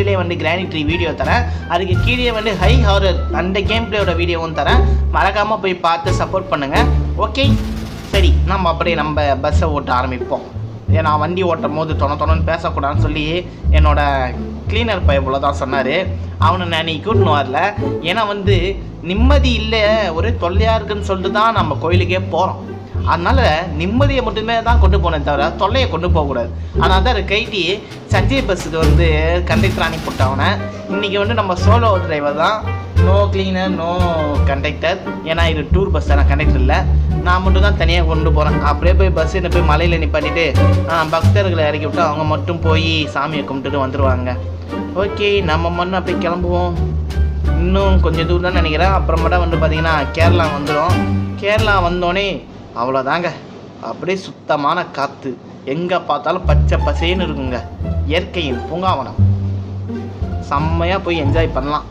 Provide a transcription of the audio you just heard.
ஃபஸ்ட்டிலே வந்து granny tree video தரேன். அதுக்கு கீழே வந்து ஹை ஹாரர் அந்த கேம் பிளேயோட வீடியோவும் தரேன். மறக்காமல் போய் பார்த்து சப்போர்ட் பண்ணுங்கள். ஓகே, சரி நம்ம அப்படியே நம்ம பஸ்ஸை ஓட்ட ஆரம்பிப்போம். ஏன்னா வண்டி ஓட்டும் போது தொணன்னு பேசக்கூடாதுன்னு சொல்லி என்னோட கிளீனர் பைப்பில் தான் சொன்னார். அவனை நான் நீ கூட்டின்னு வரல. ஏன்னா வந்து நிம்மதி இல்லை, ஒரே தொல்லையாக இருக்குன்னு சொல்லிட்டு தான் நம்ம கோயிலுக்கே போகிறோம். அதனால் நிம்மதியை மட்டுமே தான் கொண்டு போனேன் தவிர தொல்லையை கொண்டு போகக்கூடாது. ஆனால் தான் கைட்டி சஞ்சய் பஸ்ஸுக்கு வந்து கண்டக்டர் அனுப்பிவிட்டு அவனை. இன்றைக்கி வந்து நம்ம சோலோ டிரைவர் தான், நோ கிளீனர் நோ கண்டக்டர். ஏன்னா இது டூர் பஸ் தான், கண்டக்டர் இல்லை. நான் மட்டும் தான் தனியாக கொண்டு போகிறேன். அப்படியே போய் பஸ் என்ன போய் மலையில் நிப்பாட்டிட்டு பக்தர்களை இறக்கி விட்டு அவங்க மட்டும் போய் சாமியை கும்பிட்டுட்டு வந்துடுவாங்க. ஓகே, நம்ம மண்ணு அப்படியே கிளம்புவோம். இன்னும் கொஞ்சம் தூரம் தான் நினைக்கிறேன். அப்புறமேட்டா வந்து பார்த்திங்கன்னா கேரளா வந்துடும். கேரளா வந்தோடனே அவ்வளோதாங்க, அப்படியே சுத்தமான காற்று, எங்கே பார்த்தாலும் பச்சை பசேன்னு இருக்குங்க. இயற்கையின் பூங்காவனம், செம்மையாக போய் என்ஜாய் பண்ணலாம்.